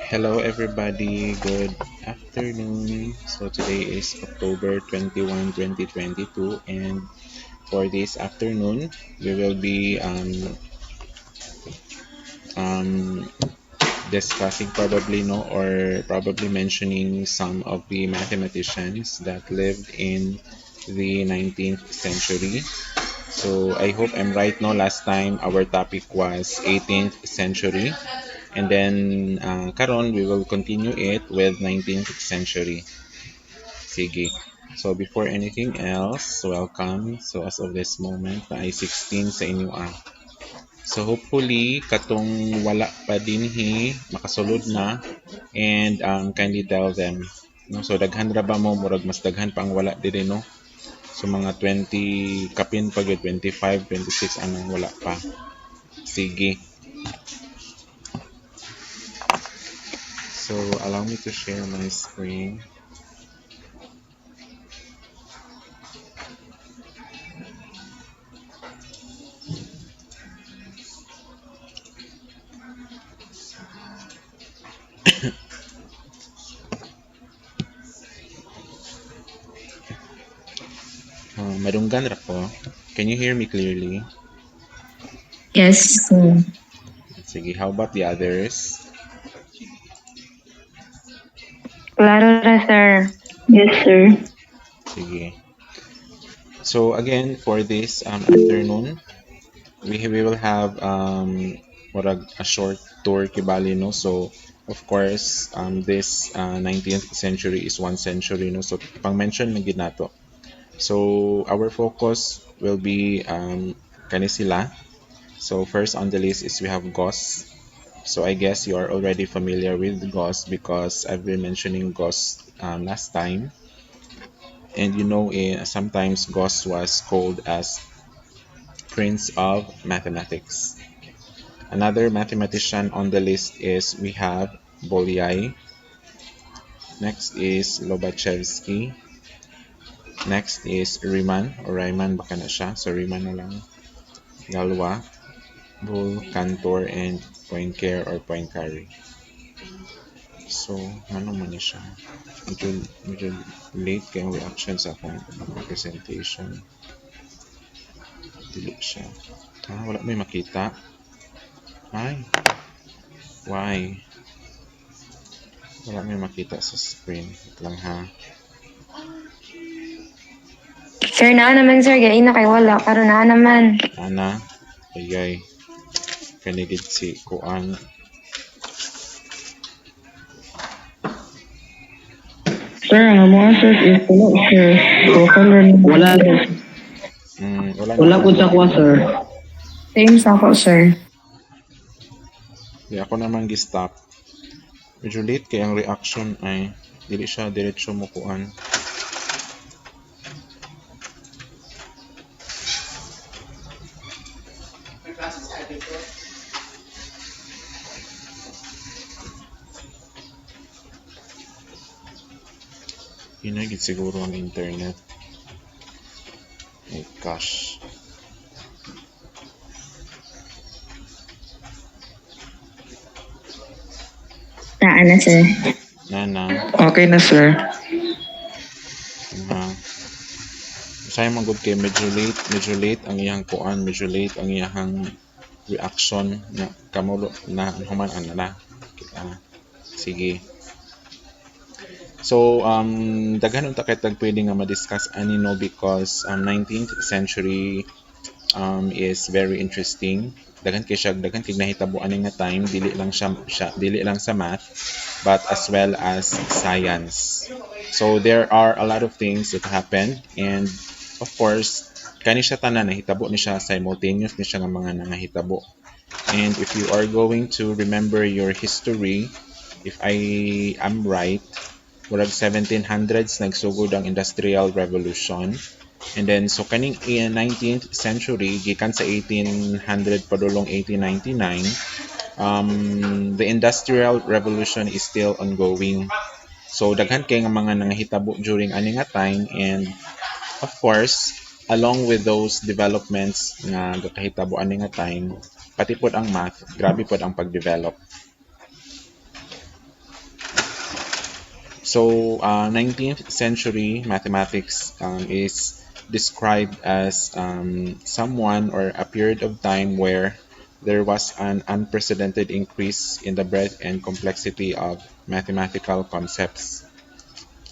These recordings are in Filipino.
Hello everybody, good afternoon. So today is October 21, 2022, and for this afternoon we will be um, discussing probably no or probably mentioning some of the mathematicians that lived in the 19th century. So I hope I'm right no. Last time our topic was 18th century, and then karon we will continue it with 19th century. Sige. So before anything else, welcome. So as of this moment, na ay 16 sa inyo So hopefully, katong wala pa dinhi, makasulod na, and kindly tell them. No? So daghan ra ba mo, murag mas daghan pa ang wala diri, no? So mga 20, kapin pag 25, 26, anong wala pa. Sige. So allow me to share my screen. Madunggan ra ko. Can you hear me clearly? Yes. Sige, how about the others? Klaro ra, sir. Yes, sir. Sige. So again, for this afternoon, we will have a short tour kibali no. So of course, this 19th century is one century no. So pang mention na gid nato. So our focus will be kani sila. So first on the list is we have Gauss. So I guess you are already familiar with Gauss because I've been mentioning Gauss last time. And you know, sometimes Gauss was called as Prince of Mathematics. Another mathematician on the list is we have Bolyai. Next is Lobachevsky. Next is Riemann or Riemann baka na siya. So Riemann na lang. Galois, Boole, Cantor, and Poincare or Poincaré. So, ano man ni siya? Medyo late kayong reaction sa akong presentation. Dili siya. Wala may makita. Ay, why? Wala may makita sa screen. Wait lang ha. Sir, naa naman, sir. Gain na kay wala. Pero naa naman. Ana, ayay. Kanigid si Kuan. Sir, ang mga answers is wala, sir. So, wala. Wala Wala na po sa kuha, sir. Same sa ako, sir. Di ako naman gi-stop. Medyo late kaya ang reaction ay dili siya diretso mo kuan. Hinagid siguro ang internet. Oh gosh. Naa na, sir. Nana. Okay na, sir. Sayang magod kay medyo late ang iyang kuan, medyo late ang iyang reaction na kamulo na human na. Sige. So daghan unta kay tag pwede nga ma-discuss ani no because 19th century is very interesting. Daghan kay nahitabo ani nga time dili lang sa math but as well as science. So there are a lot of things that happened and of course kani siya tanan nahitabo ni siya simultaneous ni siya nga mga nangahitabo. And if you are going to remember your history, if I am right, murag 1700s nagsugod ang Industrial Revolution. And then so kaning 19th century gikan sa 1800 padulong 1899, the Industrial Revolution is still ongoing. So daghan kay nga mga nangahitabo during ani nga time and of course along with those developments nga gakahitabo ani nga time pati pod ang math grabe pod ang pagdevelop. So, 19th century mathematics is described as someone or a period of time where there was an unprecedented increase in the breadth and complexity of mathematical concepts.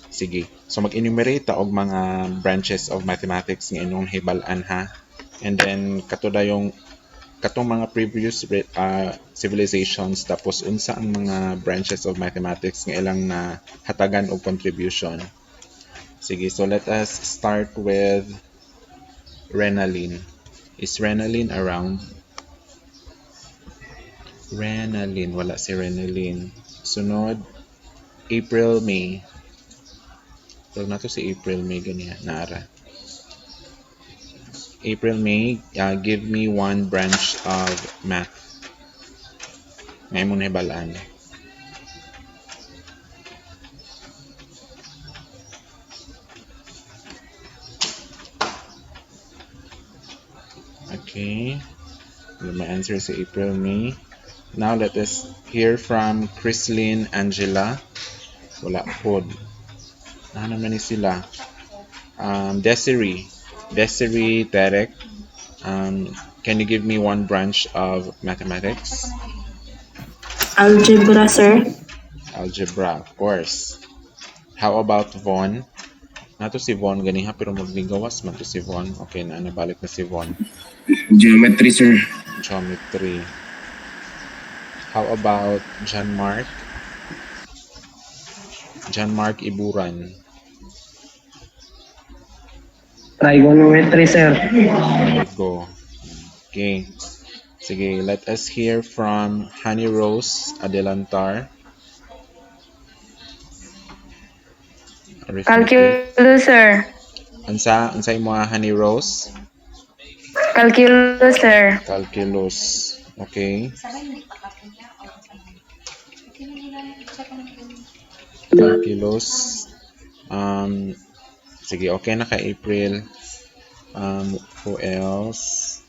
Sige. So mag-enumerate ta og mga branches of mathematics nga inyong hibal-an ha. And then kato da yung katong mga previous civilizations tapos unsa ang mga branches of mathematics nga ilang na hatagan og contribution. Sige, so let us start with Renalyn. Is Renalyn around? Renalyn, wala si Renalyn. Sunod, April, May. Pero na to si April, May, ganyan, naara. April, May, give me one branch of math. Ngayon mo na ibalaan. Okay. My answer is April, May. Now let us hear from Chrislyn, Angela. Wala po. Naman ni sila. Desiree. Desiree, Derek. Can you give me one branch of mathematics? Algebra, sir. Algebra, of course. How about Von? Nato si Von ganiha pero magligawas man to si Von. Okay na, nabalik na si Von. Geometry, sir. Geometry. How about John Mark? John Mark Iburan. Trigonometry, sir. Go. Okay. Sige, let us hear from Honey Rose Adelantar. Arithmetic. Calculus, sir. Unsa imo Honey Rose? Calculus, sir. Calculus. Okay. Calculus. Sige, okay na ka April. Who else?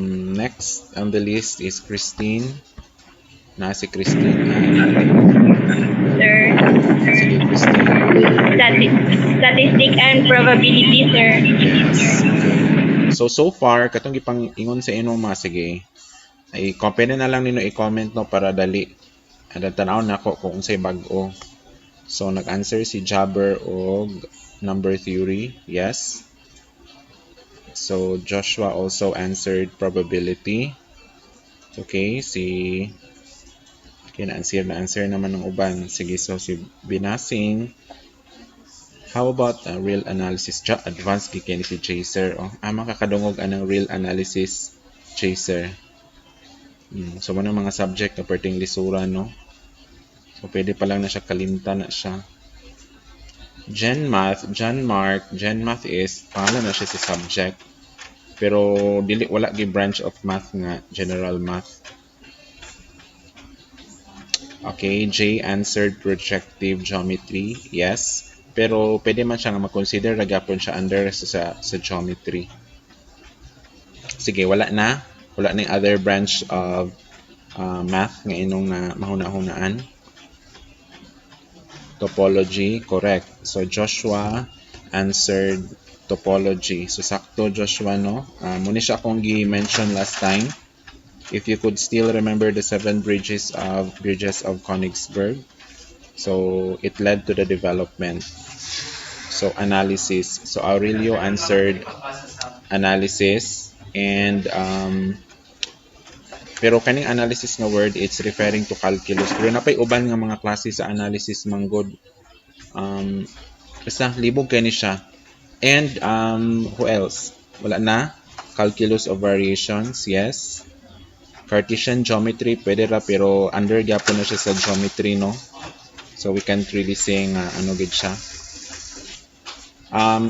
Next on the list is Christine. Na si Christine. Sir. Sige, Christine. Statistic and probability, sir. Yes. Okay. So far, katong gipang ingon sa inyo mga sige, ay pwede na lang nino i-comment no para dali. Ada tanaw na ko kung unsay bag-o. So nag-answer si Jabber og number theory. Yes. So Joshua also answered probability. Okay, na-answer naman ng uban. Sige, so si Binasing. How about real analysis? Advanced gikin si Chaser. Makakadungog anang real analysis Chaser. So mo mga subject na perting lisura, no? So pwede pa lang na siya kalimtan na siya. Gen Math is pangalan na siya sa subject. Pero wala gi branch of math nga general math. Okay, J answered projective geometry. Yes. Pero pwede man siya nga ma-consider na gapon siya under sa geometry. Sige, wala na yung other branch of math nga inong na mahuna-hunaan. Topology, correct. So Joshua answered topology. So sakto Joshua, no? Muna siya akong gi-mention last time. If you could still remember the 7 bridges of Königsberg. So it led to the development. So analysis. So Aurelio answered analysis. And pero kaning analysis nga word, it's referring to calculus. Pero napay uban nga mga klase sa analysis manggod. Basta libog kani siya. And who else? Wala na. Calculus of variations, yes. Cartesian geometry, pwede ra pero under gyapon na siya sa geometry, no? So we can't really say nga ano gid siya.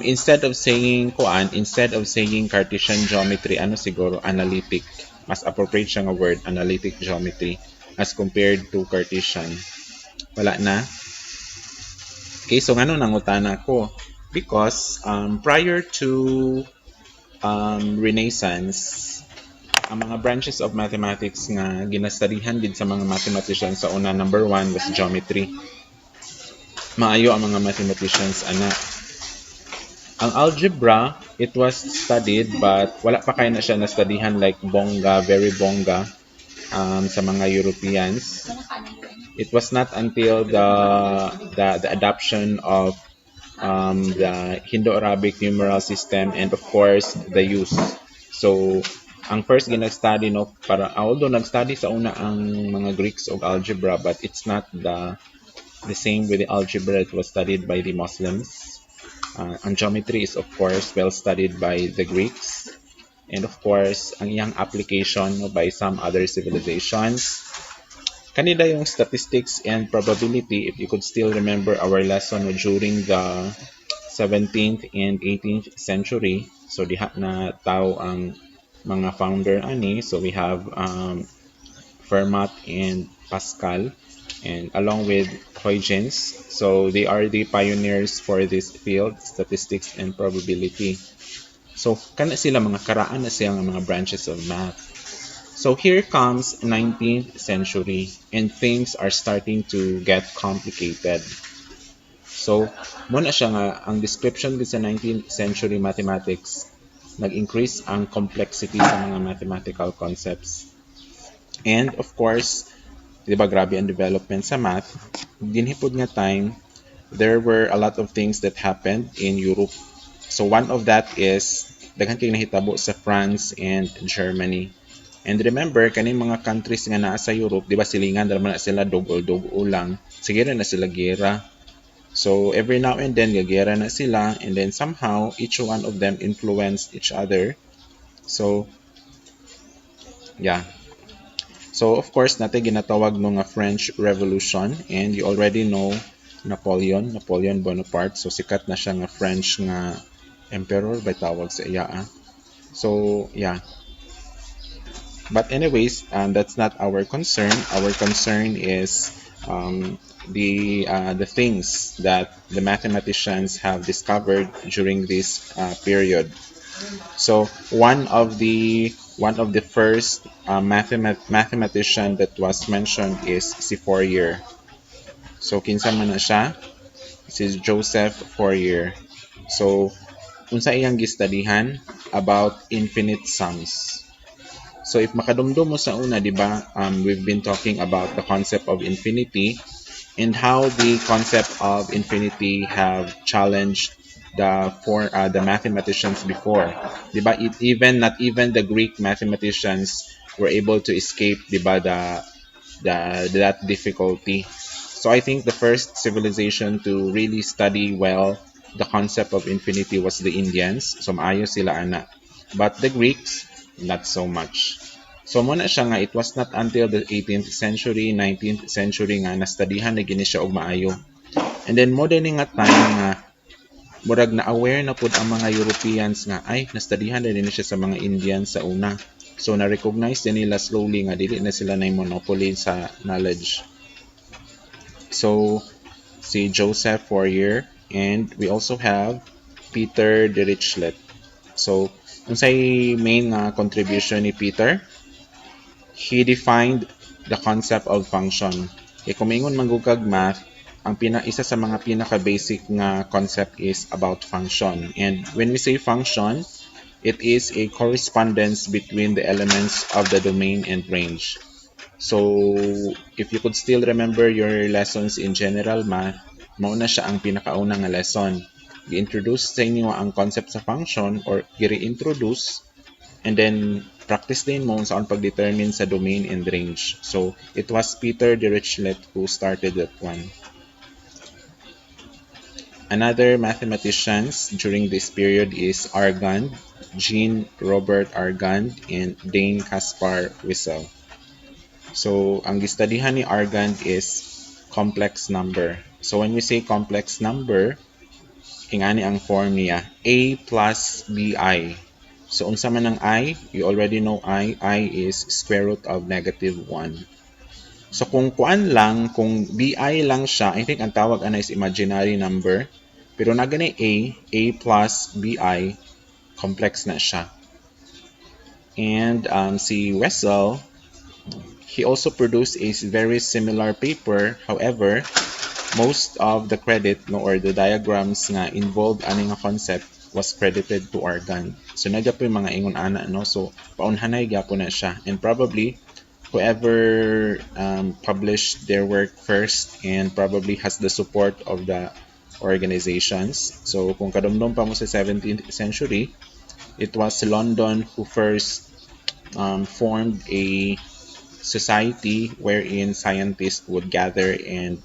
Instead of saying Cartesian geometry, ano siguro analytic. Mas appropriate siya nga word, analytic geometry as compared to Cartesian. Wala na. Okay, so ngano nangutana ko? Because prior to Renaissance, ang mga branches of mathematics nga ginastudihan din sa mga mathematicians sa una, number 1 was geometry. maayo ang mga mathematicians ana. Ang algebra, it was studied but wala pa kay na siya na-studyhan like bongga, very bongga sa mga Europeans. It was not until the adoption of the Indo-Arabic numeral system and of course the use. So ang first ginag-study no para although nag-study sa una ang mga Greeks og algebra but it's not the same with the algebra that was studied by the Muslims. Ang geometry is of course well studied by the Greeks and of course ang iyang application no, by some other civilizations. Kanina yung statistics and probability, if you could still remember our lesson no, during the 17th and 18th century. So diha na tao ang mga founder ani. So we have Fermat and Pascal and along with Huygens. So they are the pioneers for this field, statistics and probability. So kana sila mga karaan na siya mga branches of math. So here comes 19th century and things are starting to get complicated. So muna siya nga ang description din sa 19th century mathematics nag-increase ang complexity sa mga mathematical concepts. And of course, di ba grabe ang development sa math, dinhipod nga time, there were a lot of things that happened in Europe. So one of that is daghan kay nahitabo sa France and Germany. And remember, kaning mga countries nga naa sa Europe, di ba silingan naman na sila dugo lang. Sige na sila gera. So every now and then gagera na sila and then somehow each one of them influenced each other. So yeah. So of course natin ginatawag no nga French Revolution and you already know Napoleon Bonaparte. So sikat na siya nga French nga emperor by tawag sa iya. So yeah. But anyways, that's not our concern. Our concern is the things that the mathematicians have discovered during this period. So one of the first mathematician that was mentioned is si Fourier. So kinsa man na siya? Si Joseph Fourier. So unsa iyang gistudihan about infinite sums. So if makadumdum mo sa una, di ba, we've been talking about the concept of infinity and how the concept of infinity have challenged the mathematicians before. Di ba? Not even the Greek mathematicians were able to escape, di ba, that difficulty. So I think the first civilization to really study well the concept of infinity was the Indians. So maayo sila ana. But the Greeks, not so much. So muna siya nga, it was not until the 18th century, 19th century nga nastudihan na gini siya og maayo. And then mo din nga time nga murag na aware na pud ang mga Europeans nga ay nastudihan na din siya sa mga Indians sa una. So na-recognize din nila slowly nga dili na sila na monopoly sa knowledge. So si Joseph Fourier and we also have Peter Dirichlet. So unsay main contribution ni Peter? He defined the concept of function. Kung maingon manggugag math, isa sa mga pinaka-basic nga concept is about function. And when we say function, it is a correspondence between the elements of the domain and range. So, if you could still remember your lessons in general math, mauna siya ang pinakauna nga lesson. I-introduce sa inyo ang concept sa function or i-reintroduce and then practice din mo sa pag-determine sa domain and range. So, it was Peter Dirichlet who started that one. Another mathematicians during this period is Argand, Jean Robert Argand, and Dane Caspar Wissel. So, ang gistudihan ni Argand is complex number. So, when we say complex number, ingani ang form niya, A plus BI. So, unsa man ang I, you already know I is square root of -1. So, kung kung BI lang siya, I think ang tawag ana is imaginary number. Pero na gani A plus BI, complex na siya. And si Wessel, he also produced a very similar paper. However, most of the credit no or the diagrams nga involved ani nga concept was credited to Organ. So nagyapoy mga ingon ana no. So paunhanay gyapon na siya, and probably whoever published their work first and probably has the support of the organizations. So kung kadumdum pa mo sa 17th century, it was London who first formed a society wherein scientists would gather and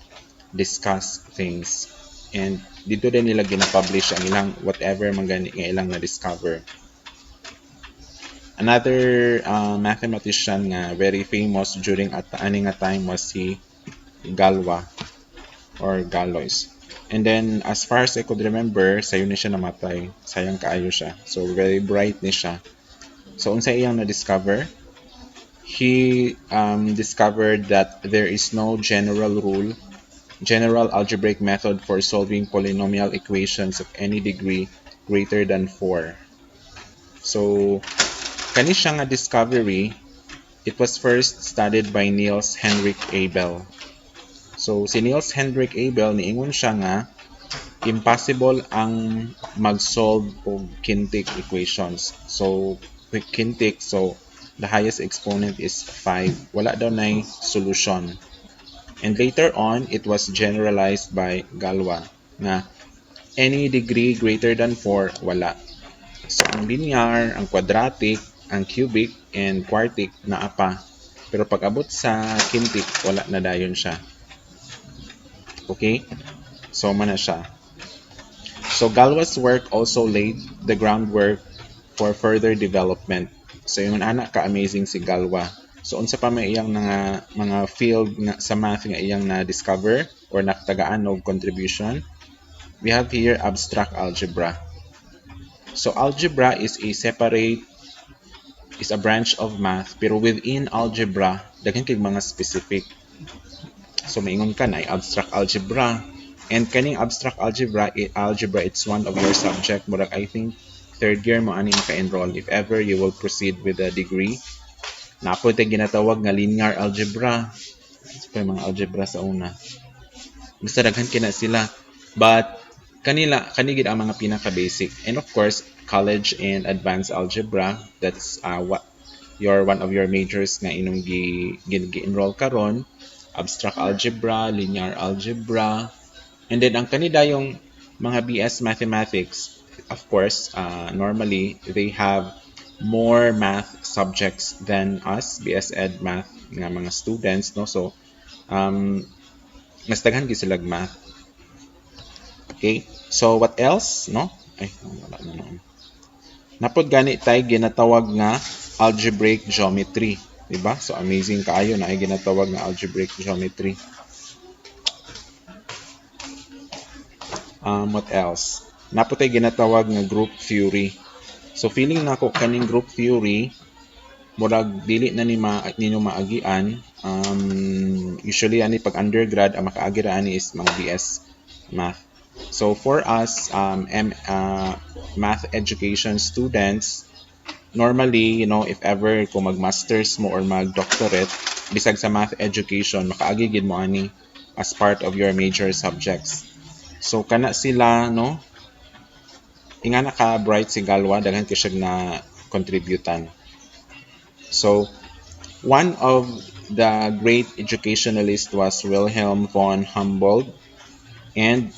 discuss things. And dito din nila gina-publish ang ilang whatever man gani nga ilang na-discover. Another mathematician nga very famous during ani nga time was si Galwa or Galois. And then as far as I could remember, sayo ni siya namatay. Sayang kaayo siya. So very bright ni siya. So unsa iyang na-discover? He discovered that there is no general algebraic method for solving polynomial equations of any degree greater than 4. So kani siya nga discovery, it was first studied by Niels Henrik Abel. So si Niels Henrik Abel niingon siya nga impossible ang mag-solve og kinetic equations. So with kinetic, so the highest exponent is 5. Wala daw na solution. And later on, it was generalized by Galois na any degree greater than 4, wala. So ang linear, ang quadratic, ang cubic, and quartic naa pa. Pero pag abot sa kinetic, wala na dayon siya. Okay? So mana siya. So Galois' work also laid the groundwork for further development. So yung anak ka-amazing si Galois. So unsa pa may iyang mga field nga, sa math nga iyang na-discover or nakatagaan og contribution? We have here abstract algebra. So algebra is a branch of math, pero within algebra daghan kay mga specific. So maingon ka na abstract algebra. And kaning abstract algebra, it's one of your subject. Murag I think third year mo ani maka-enroll if ever you will proceed with a degree. Napo tay ginatawag nga linear algebra. So mga algebra sa una. Basta daghan kina sila. But kani gid ang mga pinaka basic. And of course, college and advanced algebra, that's what one of your majors nga inong gi-enroll karon. Abstract algebra, linear algebra, and then ang kanila yung mga BS mathematics, of course, normally they have more math subjects than us, BS Ed math nga mga students, no? So, mas daghan gyud sila math. Okay? So, what else, no? Ay, wala na noon. Napod gani tay ginatawag nga algebraic geometry, diba? So, amazing kaayo na ay ginatawag nga algebraic geometry. What else? Napod tay ginatawag nga group theory. So feeling nako kaning group theory murag dili na ninyo maagian. Usually ani pag undergrad ang makaagi ra ani is mga BS math. So for us math education students, normally, if ever kung mag-masters mo or mag-doctorate bisag sa math education, makaagi gid mo ani as part of your major subjects. So kana sila, no, ingana ka bright si Galwa, daghan ka siya na contributan. So one of the great educationalists was Wilhelm von Humboldt, and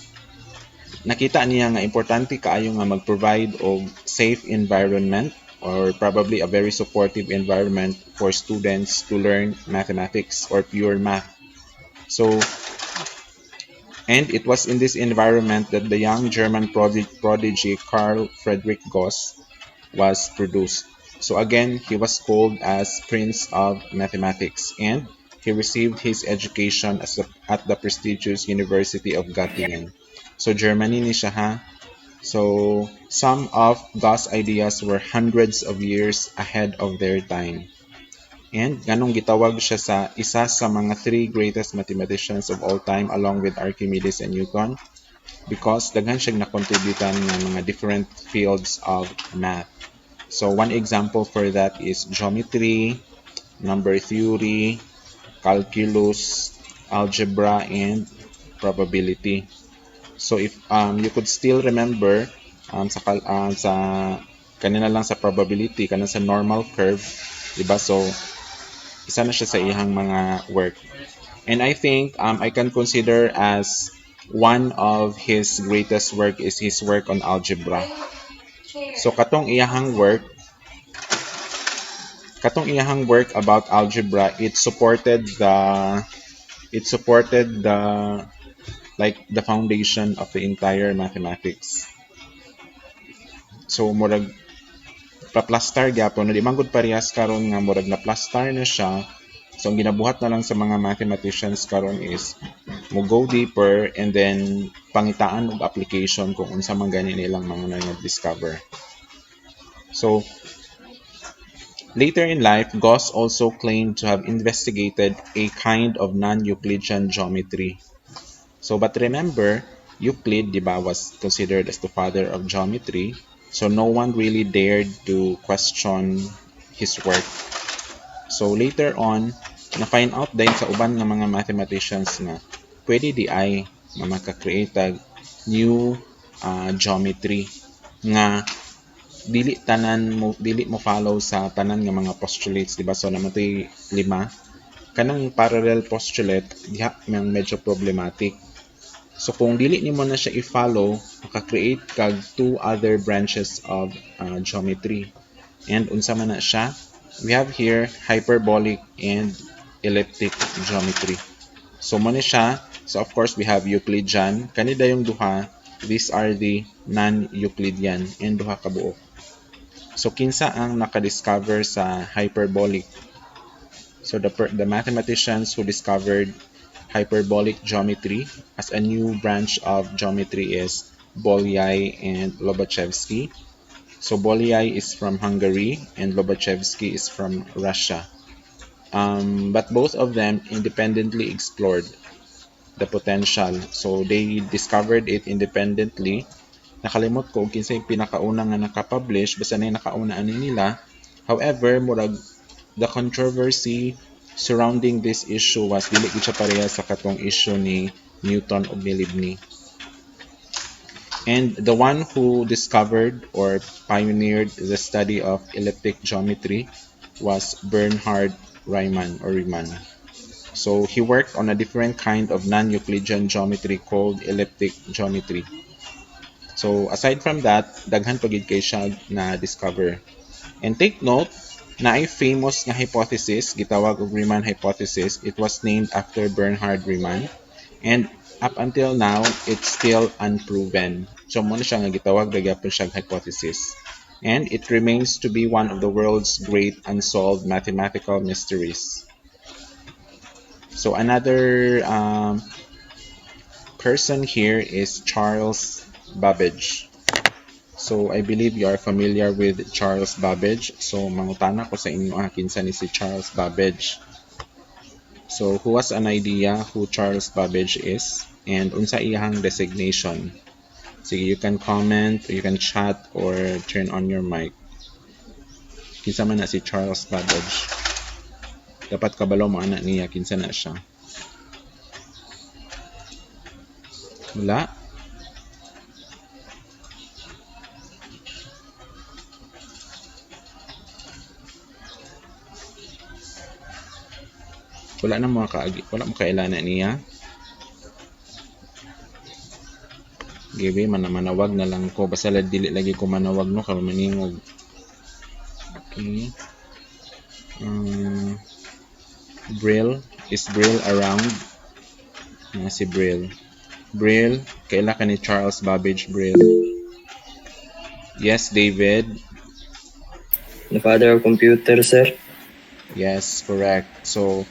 nakita niya nga importante kaayo nga mag-provide og safe environment or probably a very supportive environment for students to learn mathematics or pure math. So and it was in this environment that the young German prodigy Carl Friedrich Gauss was produced. So again, he was called as Prince of Mathematics, and he received his education at the prestigious University of Göttingen. So Germany ni siya ha. So some of Gauss' ideas were hundreds of years ahead of their time. And ganong gitawag siya sa isa sa mga three greatest mathematicians of all time along with Archimedes and Newton because daghan siyang na-contributan ng mga different fields of math. So one example for that is geometry, number theory, calculus, algebra, and probability. So if you could still remember sa kanina lang sa probability kanina sa normal curve, di ba? So isa na siya sa iyang mga work. And I think I can consider as one of his greatest work is his work on algebra. So katong iyahang work about algebra, it supported the like the foundation of the entire mathematics. So murag pa-plastar gyapon, di man gud parehas karon nga murag na plastar na siya. So ang ginabuhat na lang sa mga mathematicians karon is mo go deeper and then pangitaan og application kung unsa man gani nilang mga na-discover. So later in life, Gauss also claimed to have investigated a kind of non-Euclidean geometry. So, but remember, Euclid, di ba, was considered as the father of geometry. So, no one really dared to question his work. So, later on, na-find out din sa uban nga mga mathematicians nga pwede di ay nga maka-create tag new geometry nga dili mo follow sa tanan nga mga postulates, di ba? So naman to'y 5 kanang parallel postulate diha mang medyo problematic. So kung dili nimo na siya i-follow, maka-create kag 2 other branches of geometry. And unsa man na siya? We have here hyperbolic and elliptic geometry. So mo ni siya. So of course we have Euclidean. Kanida yung duha, these are the non-Euclidean and duha ka buok. So kinsa ang nakadiscover sa hyperbolic? So the mathematicians who discovered hyperbolic geometry as a new branch of geometry is Bolyai and Lobachevsky. So Bolyai is from Hungary and Lobachevsky is from Russia. But both of them independently explored the potential. So they discovered it independently. Nakalimot ko kinsa yung pinakauna nga nakapublish, basta na yung nakauna ani nila. However, murag the controversy surrounding this issue was dili gid siya pareha sa katong issue ni Newton ug ni Leibniz. And the one who discovered or pioneered the study of elliptic geometry was Bernhard Riemann. So he worked on a different kind of non-Euclidean geometry called elliptic geometry. So aside from that, daghan pa gid kay siya na discover. And take note, na ay famous nga hypothesis gitawag og Riemann hypothesis. It was named after Bernhard Riemann and up until now it's still unproven. So mo na siya nga gitawag ra gyapon siyang hypothesis. And it remains to be one of the world's great unsolved mathematical mysteries. So another person here is Charles Babbage. So I believe you are familiar with Charles Babbage. So mangutana ko sa inyo kinsa ni si Charles Babbage. So who has an idea who Charles Babbage is and unsa iyang designation? Sige, you can comment, you can chat or turn on your mic. Kinsa man na si Charles Babbage? Dapat kabalo mo ana niya kinsa na siya. Wala. Wala na wala mo kailana niya. Gibe manawag na lang ko basta dili lagi ko manawag no karon maningog. Okay. Brill, is Brill around? Si Brill. Brill, kaila ka ni Charles Babbage Brill? Yes, David. The father of computer, sir. Yes, correct. So,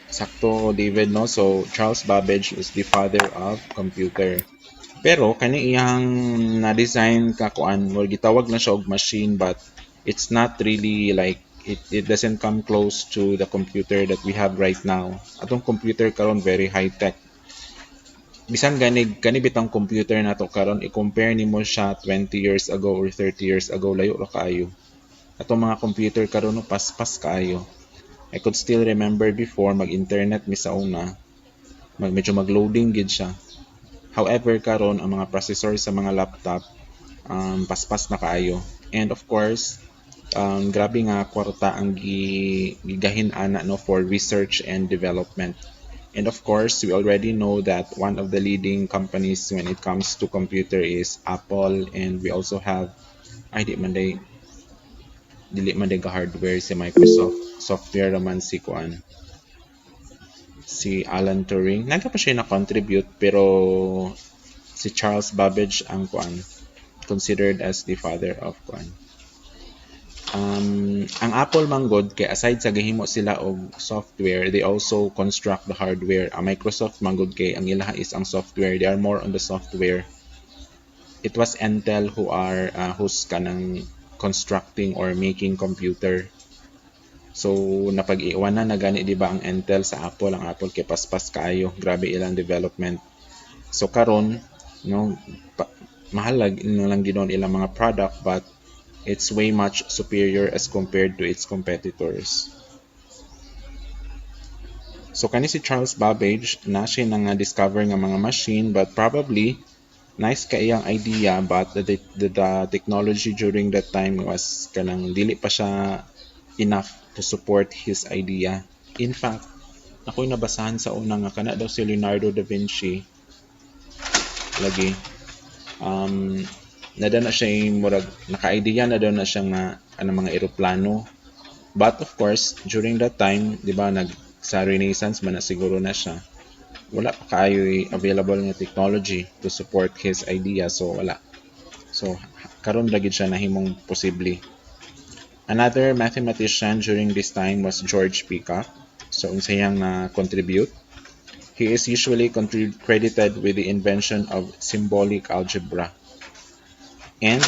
sakto David, no? So, Charles Babbage is the father of computer. Pero, kani iyang na-design kakuan, well, gitawag na siya og machine, but it's not really like, it doesn't come close to the computer that we have right now. Atong computer karon very high-tech. Bisan gani bitang computer nato karon i-compare nimo siya 20 years ago or 30 years ago, layo ra kaayo. Atong mga computer karon paspas kaayo. I could still remember before mag-internet mi sa una. medyo mag-loading gid siya. However, karon ang mga processor sa mga laptop paspas na kaayo. And of course, grabe nga kwarta ang gigahin ana no for research and development. And of course, we already know that one of the leading companies when it comes to computer is Apple, and we also have ay dili man day ka hardware si Microsoft, software naman si kuan si Alan Turing. Naga pa siya na-contribute pero si Charles Babbage ang kuan considered as the father of kuan. Ang Apple manggod kay aside sa gihimo sila og software, they also construct the hardware. Ang Microsoft manggod kay ang ilaha is ang software. They are more on the software. It was Intel who are who's kanang constructing or making computer. So napag-iwanan na gani di ba ang Intel sa Apple, ang Apple kay paspas kaayo, grabe ilang development. So karon no mahalag lang ginon ilang mga product but it's way much superior as compared to its competitors. So kani si Charles Babbage na siya nga discover nga mga machine but probably nice ka iyang idea but the technology during that time was kanang dili pa siya enough to support his idea. In fact, ako'y nabasahan sa una nga kana daw si Leonardo da Vinci lagi nada na siya yung murag naka-idea na daw na siya nga mga eroplano. But of course, during that time, di ba, sa Renaissance man na siguro na siya. Wala pa kaayo available nga technology to support his idea, so wala. So karon lagi siya nahimong posible. Another mathematician during this time was George Peacock. So unsayang na contribute. He is usually credited with the invention of symbolic algebra. And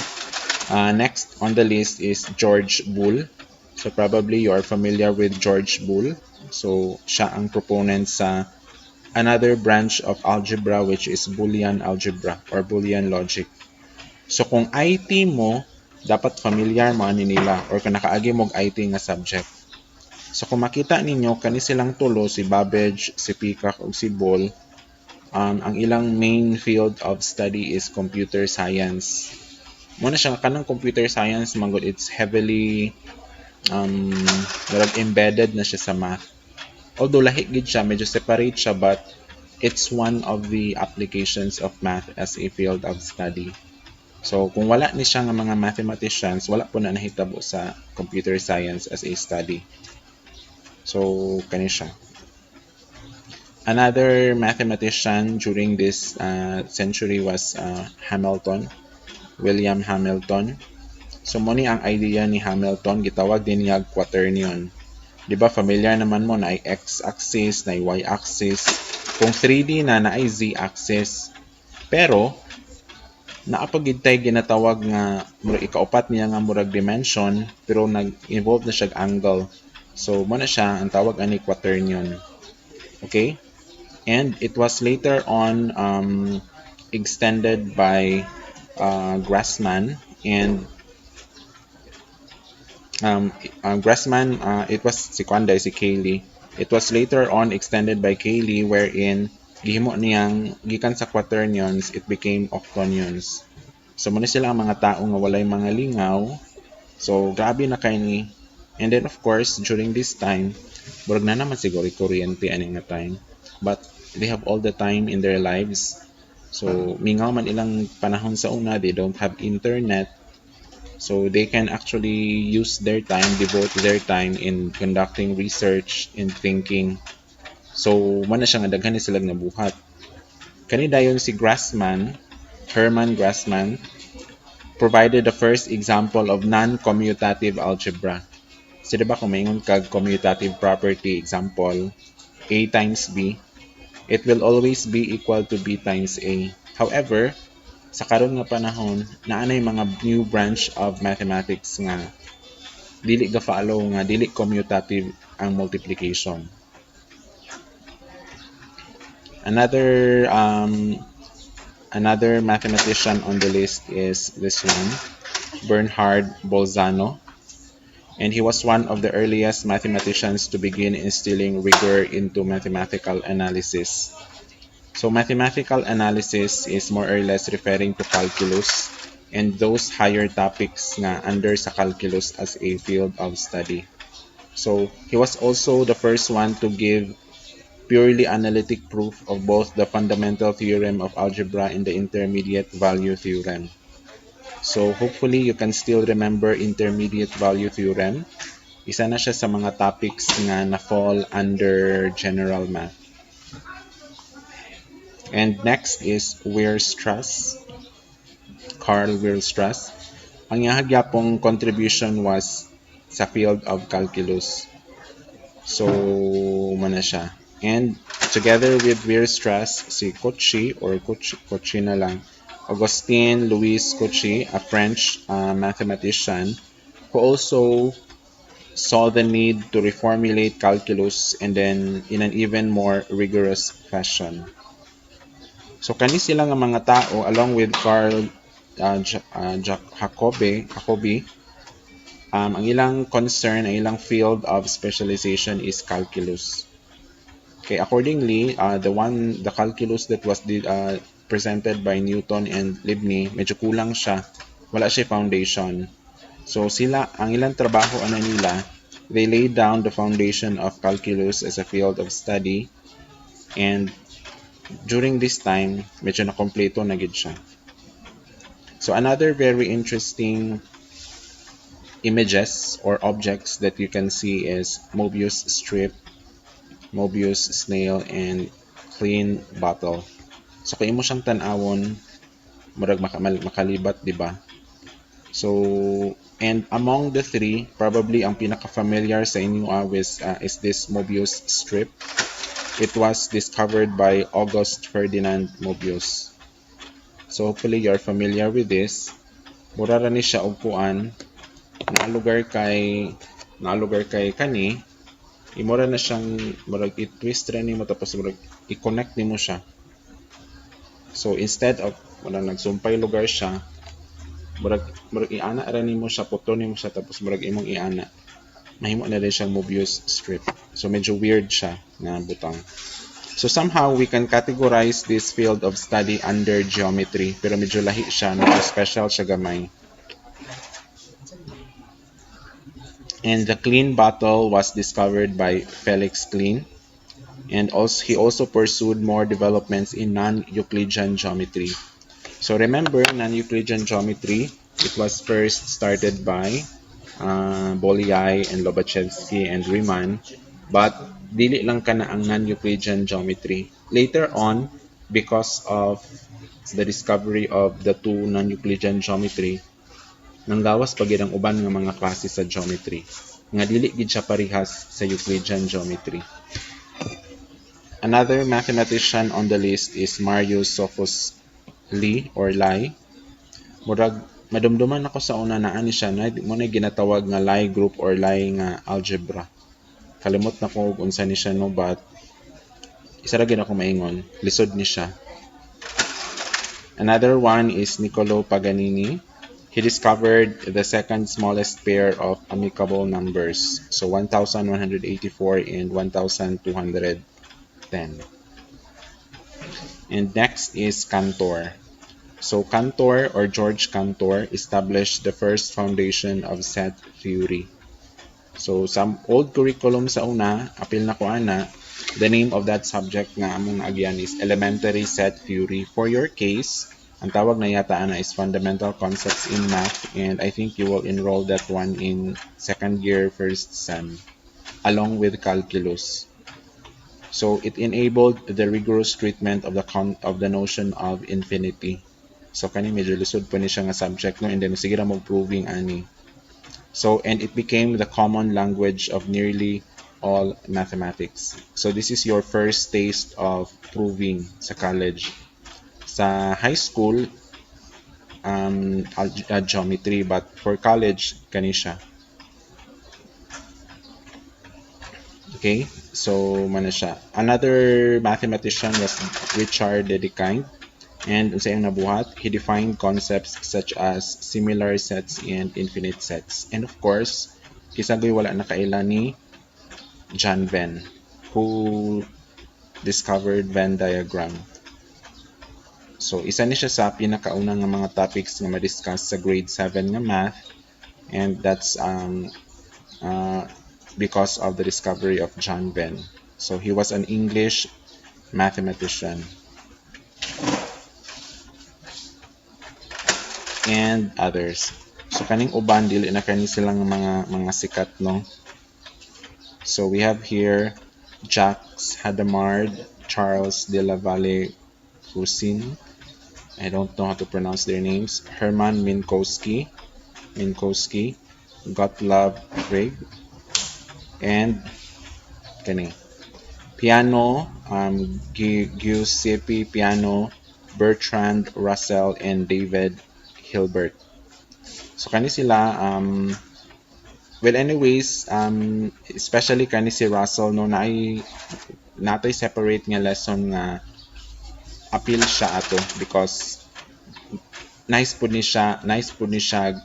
next on the list is George Boole. So probably you are familiar with George Boole. So siya ang proponent sa another branch of algebra which is Boolean algebra or Boolean logic. So kung IT mo, dapat familiar mo ani nila or kung nakaagi mo IT nga subject. So kung makita ninyo, kani silang tulo, si Babbage, si Peacock, ug si Boole, ang ilang main field of study is computer science. Muna siya kanang computer science manggod it's heavily embedded na siya sa math. Although lahi gid siya, medyo separate siya but it's one of the applications of math as a field of study. So kung wala ni siya nga mga mathematicians, wala po na nahitabo sa computer science as a study. So kani siya. Another mathematician during this century was Hamilton. William Hamilton. So mo ni ang idea ni Hamilton gitawag din niya quaternion. 'Di ba familiar naman mo na ay x-axis, na ay y-axis. Kung 3D na ay z-axis. Pero naapagid tay ginatawag nga murag ikaupat niya nga murag dimension pero nag-involve na siya angle. So mo na siya ang tawag ani quaternion. Okay? And it was later on extended by Grassmann and Grassmann, it was si Kwanday, si Cayley. It was later on extended by Cayley wherein gihimo niyang gikan sa quaternions, it became octonions. So muna sila ang mga tao nga walay mga lingaw. So grabe na kay ni. And then of course, during this time, burag na naman siguro kuryente ani nga time. But they have all the time in their lives. So, mingaw man ilang panahon sa una, they don't have internet. So, they can actually use their time, devote their time in conducting research and thinking. So, man na siya nga daghan ni sila nga buhat. Kani dayon si Grassmann, Hermann Grassmann, provided the first example of non-commutative algebra. So, diba kung maingon kag commutative property example, A times B, it will always be equal to B times A. However, sa karon nga panahon, naanay mga new branch of mathematics nga dili ga follow nga dili commutative ang multiplication. Another mathematician on the list is this one, Bernhard Bolzano. And he was one of the earliest mathematicians to begin instilling rigor into mathematical analysis. So mathematical analysis is more or less referring to calculus and those higher topics nga under sa calculus as a field of study. So he was also the first one to give purely analytic proof of both the fundamental theorem of algebra and the intermediate value theorem. So hopefully you can still remember intermediate value theorem. Isa na siya sa mga topics nga na-fall under general math. And next is Weierstrass, Carl Weierstrass. Ang iyang gyapong contribution was sa field of calculus. So, mana siya. And together with Weierstrass, si Cauchy or Cauchy na lang, Augustin Louis Cauchy, a French mathematician, who also saw the need to reformulate calculus and then in an even more rigorous fashion. So kani sila nga mga tao along with Carl Jacobi, ang ilang concern, ang ilang field of specialization is calculus. Okay, accordingly, the calculus that was presented by Newton and Leibniz, medyo kulang siya. Wala siya foundation. So sila, ang ilang trabaho nila, they laid down the foundation of calculus as a field of study, and during this time, medyo nakompleto na gid siya. So another very interesting images or objects that you can see is Mobius strip, Mobius snail, and clean bottle. So kung imo siyang tan-awon, murag makalibat, di ba? So, and among the three, probably ang pinaka-familiar sa inyo is this Mobius strip. It was discovered by August Ferdinand Mobius. So hopefully you're familiar with this. Mura ra ni siya og kuan, naalugar kay kani, imura na siyang murag i-twist ra nimo tapos murag i-connect nimo siya. So instead of wala nagsumpay lugar siya, murag iana ra nimo siya, puto nimo siya tapos murag imong iana. Mahimo na rin siyang Mobius strip. So medyo weird siya na butang. So somehow we can categorize this field of study under geometry, pero medyo lahi siya, medyo special siya gamay. And the clean bottle was discovered by Felix Klein, and he also pursued more developments in non-Euclidean geometry. So remember, non-Euclidean geometry, it was first started by Bolyai and Lobachevsky and Riemann, but dili lang kana ang non-Euclidean geometry. Later on, because of the discovery of the two non-Euclidean geometry, nanggawas pa gid ang uban nga mga klase sa geometry nga dili gid siya parehas sa Euclidean geometry. Another mathematician on the list is Marius Sophus Lie or Lie. Murag madumduman ako sa una na ani siya na mo na ginatawag nga Lie group or Lie nga algebra. Kalimot na ko unsa ni siya no, but isa ra gid ako maingon, lisod ni siya. Another one is Niccolo Paganini. He discovered the second smallest pair of amicable numbers, so 1184 and 1210. And next is Cantor. So Cantor or George Cantor established the first foundation of set theory. So some old curriculum sa una, apil na ko ana, the name of that subject nga among agyan is elementary set theory. For your case, ang tawag na yata ana is fundamental concepts in math, and I think you will enroll that one in second year first sem along with calculus. So it enabled the rigorous treatment of the notion of infinity. So kani medyo lisod po ni siya nga subject no, and then sige ra mo proving ani. So, and it became the common language of nearly all mathematics. So this is your first taste of proving sa college. Sa high school, geometry, but for college, kani siya. Okay, so mana siya. Another mathematician was Richard Dedekind. And sa iyang nabuhat, he defined concepts such as similar sets and infinite sets. And of course, kisagoy wala na kaila ni John Venn, who discovered Venn diagram. So isa ni siya sa pinakauna nga mga topics nga ma-discuss sa grade 7 nga math, and that's because of the discovery of John Venn. So he was an English mathematician. And others. So kaning uban dili na kani silang mga sikat, no. So we have here Jacques Hadamard, Charles de la Valle Cousin. I don't know how to pronounce their names. Herman Minkowski, Gottlob Frege, and kani piano, Giuseppe Piano, Bertrand Russell, and David Hilbert. So kani sila well anyways especially kani si Russell, no, natay separate nga lesson nga appeal siya ato because nice pud ni siya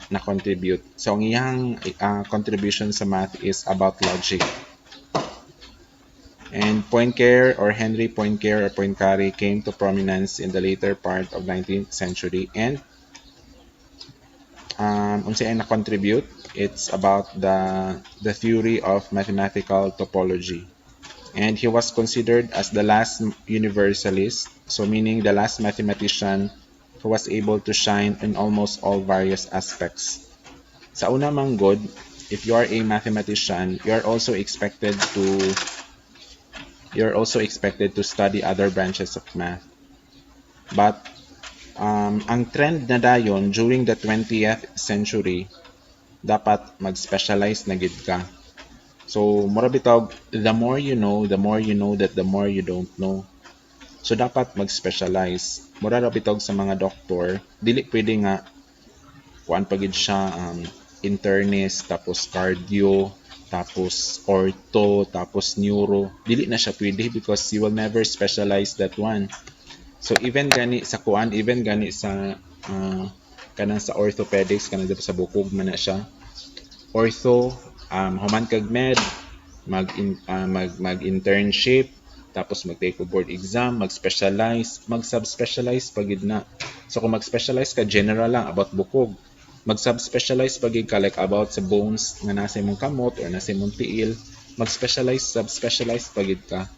na contribute. So ang iyang contribution sa math is about logic. And Poincare or Henry Poincare or Poincaré came to prominence in the later part of 19th century, and unsa ay na-contribute, it's about the theory of mathematical topology. And he was considered as the last universalist, so meaning the last mathematician who was able to shine in almost all various aspects. Sa una mang good, if you are a mathematician, you're also expected to study other branches of math. But ang trend na dayon during the 20th century, dapat mag-specialize na gid ka. So mura bitog, the more you know that the more you don't know. So dapat mag-specialize. Mura ra bitog sa mga doktor, dili pwede nga kuan pagid siya internist, tapos cardio, tapos ortho, tapos neuro. Dili na siya pwede because you will never specialize that one. So even gani sa kanang sa orthopedics, kanang sa bukog man na siya. Ortho, human kag med, mag-internship, tapos mag-take board exam, mag-specialize, mag-subspecialize pagid na. So kung mag-specialize ka general lang about bukog, mag-subspecialize pagid ka like about sa bones nga nasa imong kamot or nasa imong tiil, mag-specialize, subspecialize pagid ka.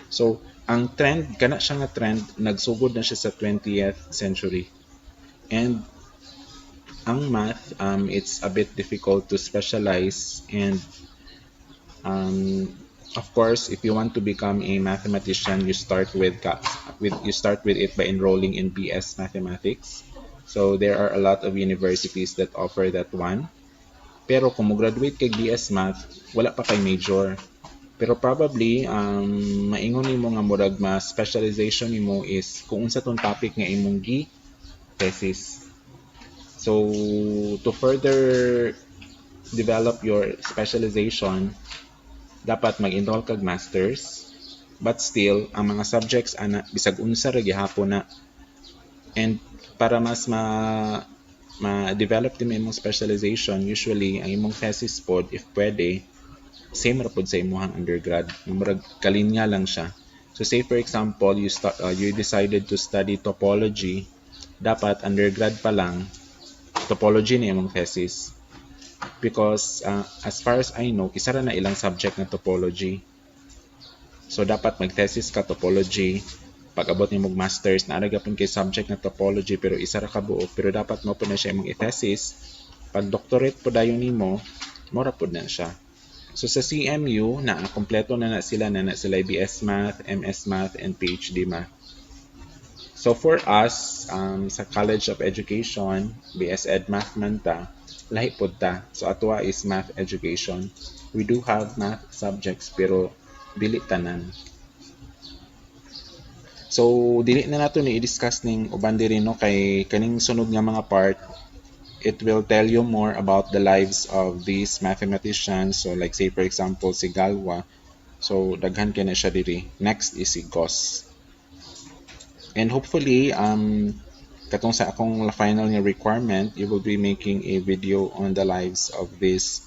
So ang trend kana siya nga trend nagsugod na siya sa 20th century. And ang math, it's a bit difficult to specialize, and of course if you want to become a mathematician, you start with it by enrolling in BS mathematics. So there are a lot of universities that offer that one, pero kung mo graduate kay BS math, wala pa kay major. Pero probably maingon nimo nga murag specialization nimo is kung unsa tong topic nga imong thesis. So to further develop your specialization, dapat mag-enroll kag masters, but still ang mga subjects ana bisag unsa ra gihapon na. And para mas ma-develop din imong specialization, usually ang imong thesis pod if pwede same ra pod sa imong undergrad, murag kalinya lang siya. So say for example you decided to study topology, dapat undergrad pa lang topology na imong thesis. Because as far as I know, isa ra na ilang subject na topology. So dapat mag-thesis ka topology. Pag abot nimo masters, naara gyapon kay subject na topology pero isa ra ka buok, pero dapat mo po na siya imong i-thesis. Pag doctorate po dayon nimo, mora pod na siya. So sa CMU na kompleto na sila BS Math, MS Math, and PhD Math. So for us sa College of Education, BS Ed Math man ta, lahi pod ta. So atwa is math education. We do have math subjects pero dili tanan. So dili na nato ni i-discuss ning uban diri, no, kay kaning sunod nga mga part, it will tell you more about the lives of these mathematicians. So like say for example si Galwa, so daghan kay na siya diri. Next is si Gauss. And hopefully katong sa akong final nga requirement, you will be making a video on the lives of these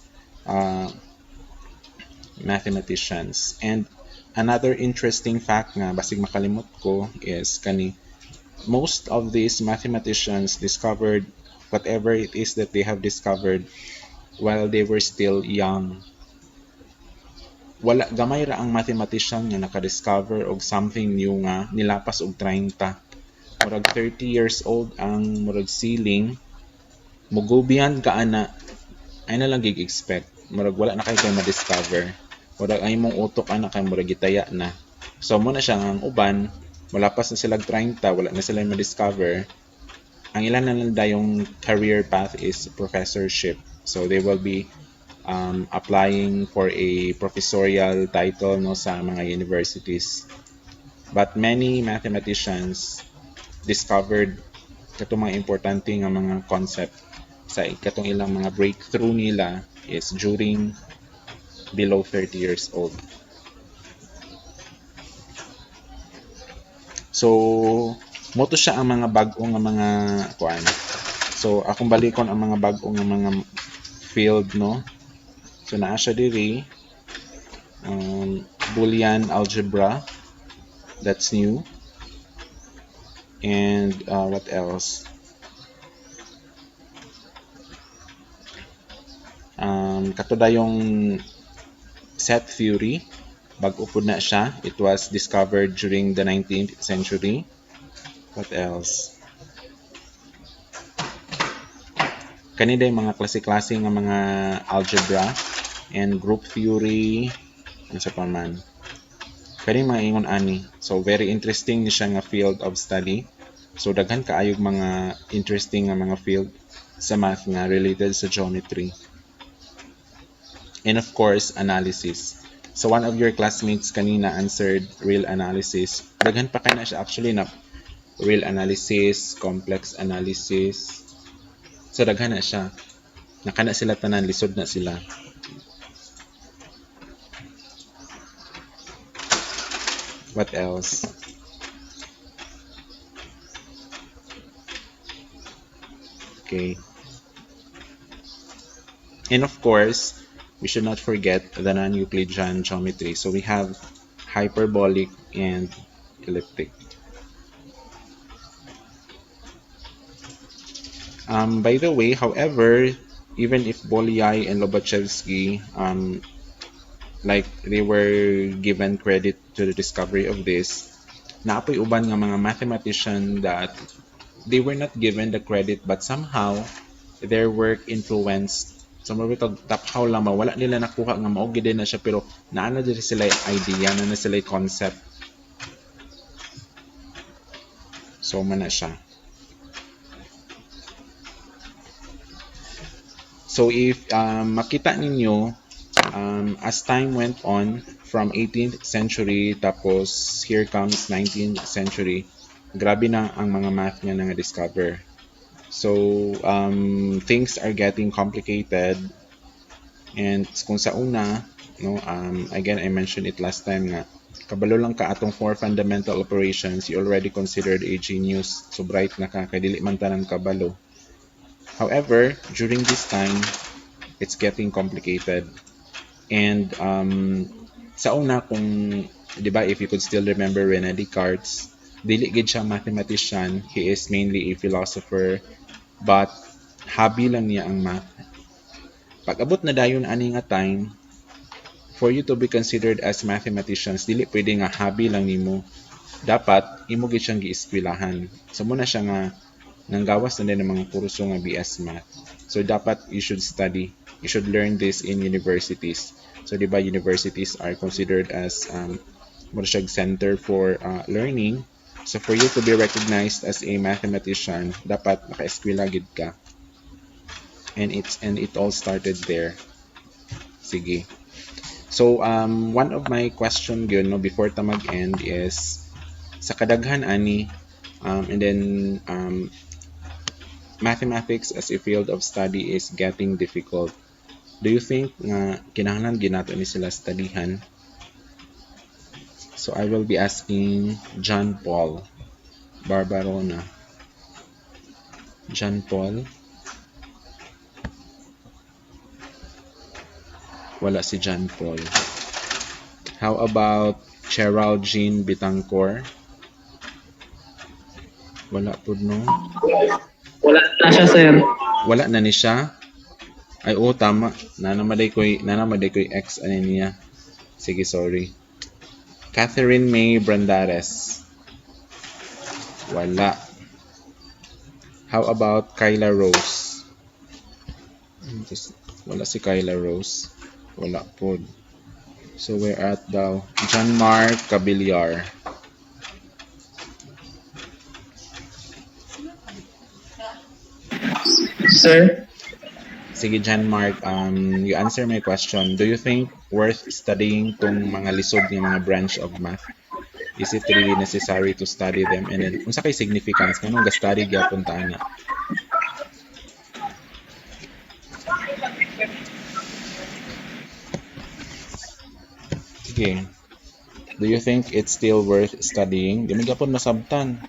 mathematicians. And another interesting fact nga basig makalimot ko is kani most of these mathematicians discovered whatever it is that they have discovered while they were still young. Wala gamay ra ang mathematician nga naka-discover og something new nga nilapas og 30. Murag 30 years old ang murag ceiling, mugubihan ka ana, ay na lang gig expect. Murag wala na kay ma-discover. Murag ay mong utok ana kay murag gitaya na. So mo na siya ang uban, malapas na sila 30, wala na sila ma-discover. Ang ilan na lang dayong career path is professorship. So they will be applying for a professorial title no sa mga universities. But many mathematicians discovered katong mga importante nga mga concept sa katong ilang mga breakthrough nila is during below 30 years old. So, moto siya ang mga bag-o nga mga kuan. So, akong balikon ang mga bag-o nga mga field, no? So, naa siya diri. Boolean algebra. That's new. And what else? Katuda yung set theory. Bag-o pud na siya. It was discovered during the 19th century. What else? Kanina yung mga klase-klase nga mga algebra and group theory and sa pa man. Kani mga ingon ani. So very interesting ni siya nga field of study. So daghan kaayog mga interesting nga mga field sa math nga related sa geometry. And of course, analysis. So one of your classmates kanina answered real analysis. Daghan pa kay na siya actually na real analysis, complex analysis. So daghan na siya. Nakana sila tanan, lisod na sila. What else? Okay. And of course, we should not forget the non-Euclidean geometry. So we have hyperbolic and elliptic. By the way, however, even if Bolyai and Lobachevsky, like they were given credit to the discovery of this, naapoy uban nga mga mathematician that they were not given the credit but somehow their work influenced. So mabitog taphaw lang wala nila nakuha nga mao gid na siya pero naana diri sila idea na sila concept. So man na siya. So if makita ninyo as time went on from 18th century tapos here comes 19th century, grabe na ang mga math nga nga discover. So things are getting complicated and kung sa una no again I mentioned it last time nga kabalo lang ka atong four fundamental operations, you already considered a genius. So bright na ka kay dili man tanan kabalo. However, during this time it's getting complicated. And sa una kung 'di ba if you could still remember René Descartes, dili gid siya mathematician, he is mainly a philosopher, but hobby lang niya ang math. Pag abot na dayon ani nga time, for you to be considered as mathematicians, dili pwede nga hobby lang nimo. Dapat imo gid siyang gieskwilahan. So muna siya nga nanggawas na din ng mga kurso nga BS math. So dapat you should study. You should learn this in universities. So di ba universities are considered as center for learning. So for you to be recognized as a mathematician, dapat naka-eskwela gid ka. And it all started there. Sige. So one of my question gyud no before ta mag-end is sa kadaghan ani and then mathematics as a field of study is getting difficult. Do you think nga kinahanglan ginato ni sila studyhan? So I will be asking John Paul Barbarona. John Paul? Wala si John Paul. How about Geraldine Betancourt? Wala po, no? Wala na siya, sir. Wala na ni siya? Ay, oo, tama. Nanamaday ko'y ex, ano niya. Sige, sorry. Catherine May Brandares. Wala. How about Kyla Rose? Wala si Kyla Rose. Wala po. So, we're at daw. John Mark Cabillar. Sir? Sige, John Mark, you answer my question. Do you think worth studying tong mga lisod ng mga branch of math? Is it really necessary to study them? And then, unsa kay significance? Kanong ga-study gyapon ta ana? Sige. Do you think it's still worth studying? Di man gyapon masabtan.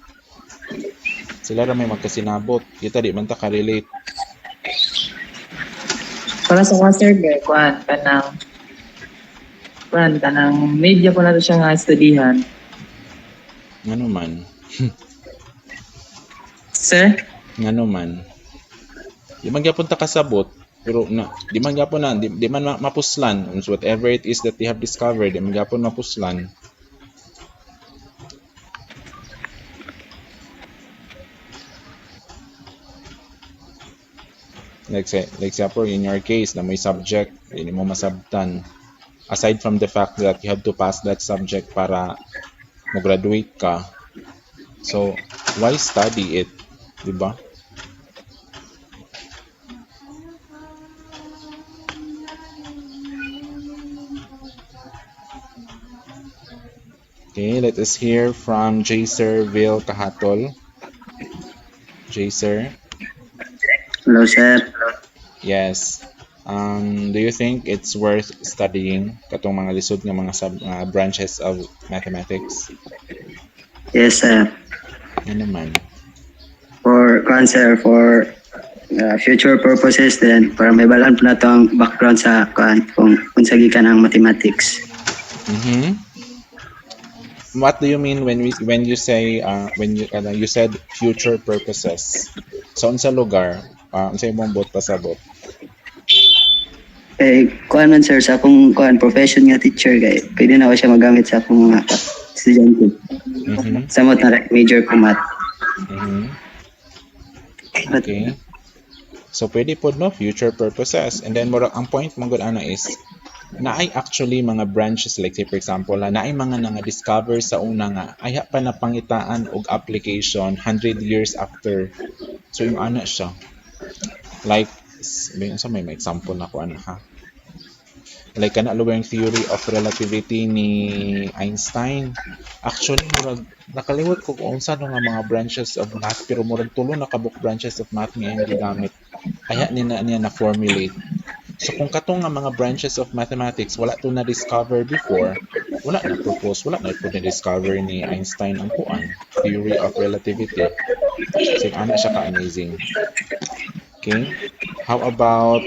Sila ra may magkasinabot. Kita di man ta ka-relate. Para sa mga sir, kanang media po nato siya nga studyhan. Ngano man? Sir? Ngano man? Di man gyapon ta kasabot, pero di man gyapon na, di man mapuslan. Whatever it is that they have discovered, di man gyapon mapuslan. Like example, in your case, na may subject, hindi mo masabtan. Aside from the fact that you have to pass that subject para mag-graduate ka. So, why study it? Diba? Okay, let us hear from Jaser Vil Kahatol. Jaser? Hello, sir. Yes. Do you think it's worth studying katong mga lisod nga mga branches of mathematics? Yes, sir. Ano naman? For cancer, for future purposes then, para may balan po na itong background sa kung sagi ka ng mathematics. What do you mean when you say you said future purposes? So unsa lugar? Unsa imong bot pasabot? Kuan man sir, sa akong profession nga teacher, kay pwede na ako siya magamit sa akong mga estudyante. Samot na major ko math. Okay. So pwede po no future purposes, and then murag ang point mo gud ana is naay actually mga branches, like say for example naay mga discover sa una nga aya pa na pangitaan og application 100 years after. So yung ana siya like so may example na ko ana ha, like kana yung theory of relativity ni Einstein. Actually murag nakalimot ko kung unsa nga mga branches of math, pero murag tulo na kabuk branches of math nga ang gigamit aya niya na formulate. So kung katong nga mga branches of mathematics wala to na discover before, wala na propose, wala na po na discover ni Einstein ang kuan theory of relativity. So ana siya ka amazing. Okay, how about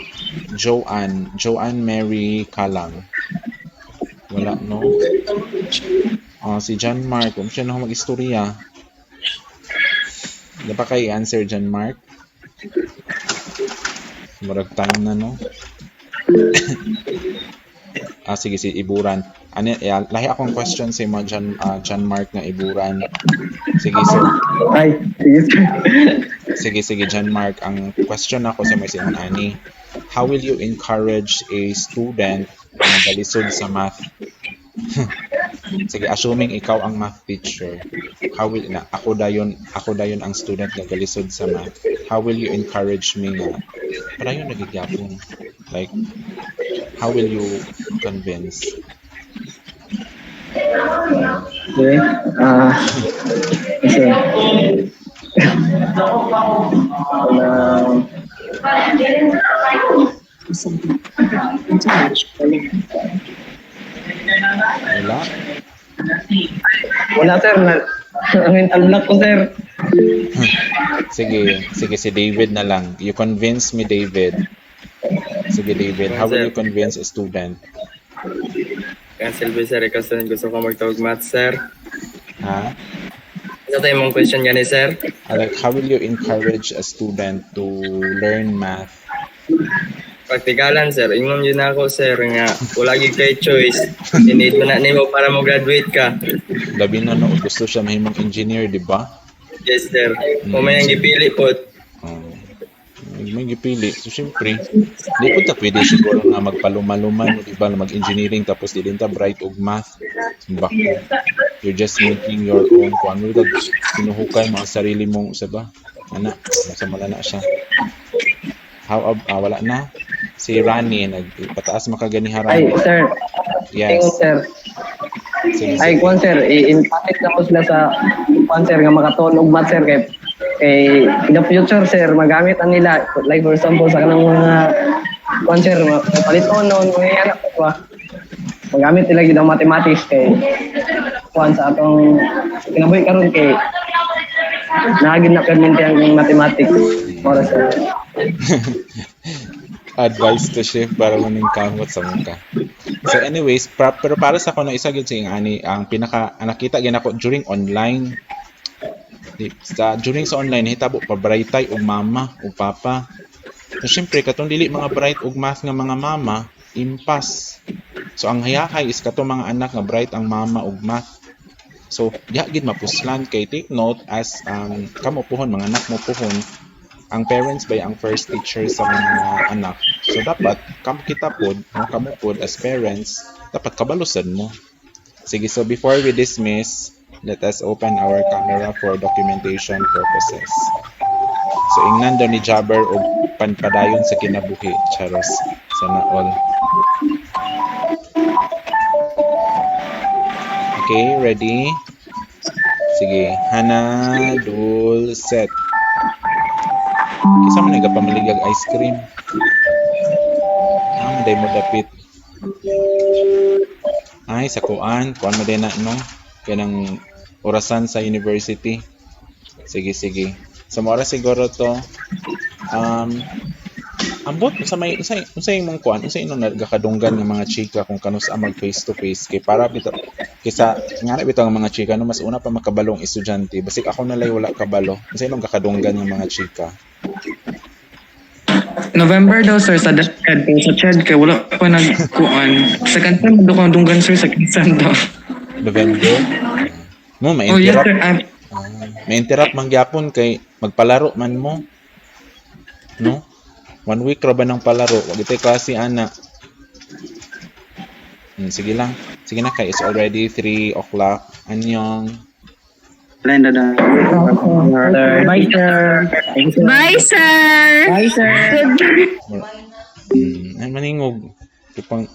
Joanne Mary Kalang? Wala no. Si John Mark, kung siya na mag-istorya, di ba kayo answer John Mark? Murag time na no. Sige si Iburan. Lahi akong question sa mo John Mark nga Iburan. Sige sir. Ay, sige sir. Sige John Mark, ang question ako sa may simon ani. How will you encourage a student na galisod sa math? Sige, assuming ikaw ang math teacher, ako dayon ang student nga galisod sa math. How will you encourage me nga padayon nagigyapon? Like, how will you convince? Okay. Wala? Wala sir, ang mental block ko sir. Sige si David na lang. You convince me, David. Sige David, how will you convince a student? Silbi sir, kasi gusto ko magtawag math sir. Ha? Ano tayo mong question gani, sir? Like, how will you encourage a student to learn math? Praktikalan, sir. Ingon yun ako, sir, nga wala gyud kay choice. Need mo na nimo para mo graduate ka. Labi na no, gusto siya mahimong engineer, di ba? Yes, sir. Kung may ang gipili po, Oh, may gipili. So, syempre, di po ta pwede siguro na magpalumaluman, di ba, na mag-engineering tapos di din ta bright og math. Bako. You're just making your own kung ano ka, sinuhukay mo ang sarili mong, sa ba? Ana, nasa malala siya. Wala na. Si Rani, nagpataas makaganiha Ay, Rani. sir. Yes. Tingin, sir. Sige, Ay, sige. kwan, sir. I-impact na po sila sa kwan, sir, nga makatunog math, sir. Kay in the future, sir, magamit ang nila. Like, for example, sa kanang mga kwan, sir, paliton noon, mga anak ko ba? Magamit nila gid ang mathematics kay kwan sa atong kinabuhi karon kay nagin na permente ang mathematics para sa Advice to chef para maning kamot sa muka. So anyways, pero para sa ako na isa gyud sa ani ang pinaka nakita gyud ako during online. During sa online hitabo pa brightay og mama og papa. So syempre katong dili mga bright og math nga mga mama, impas. So ang hayahay is katong mga anak nga bright ang mama og math. So diha gid mapuslan kay take note as kamo puhon mga anak mo puhon ang parents ba ang first teacher sa mga anak. So dapat kita pod, kamo pod as parents, dapat kabalusan mo. Sige, so before we dismiss, let us open our camera for documentation purposes. So ingnan daw ni Jabber og panpadayon sa kinabuhi, Charos. Sana all. Okay, ready? Sige, Hana, Dul, set. Kisa mo nagapamaligag ice cream. Manday mo dapit. Ay, sa kuan mo din na, no? Kanang orasan sa university. Sige, sige. Sa mora siguro to, ambot sa may usay mong kuan, usay nung nagakadunggan ng mga chika kung kanus mag face to face kay para bitaw kisa ngana bitaw ang mga chika no mas una pa makabalong estudyante basig ako nalay wala kabalo usay nung gakadunggan ng mga chika. November daw sir sa DepEd pero sa CHED kay wala pa nagkuan. Sa kanto mo daw dunggan sir sa kinsan daw. November. Mo may Oh yes interrupt. sir. May interrupt man gyapon kay magpalaro man mo. No? 1 week ra ba ng palaro? Wag ito'y klase ana. Sige lang. Sige na kay it's already 3 o'clock. Anyong. Plan na daw. Bye, sir. Bye, sir! Bye, sir. Ay maningog. Ipang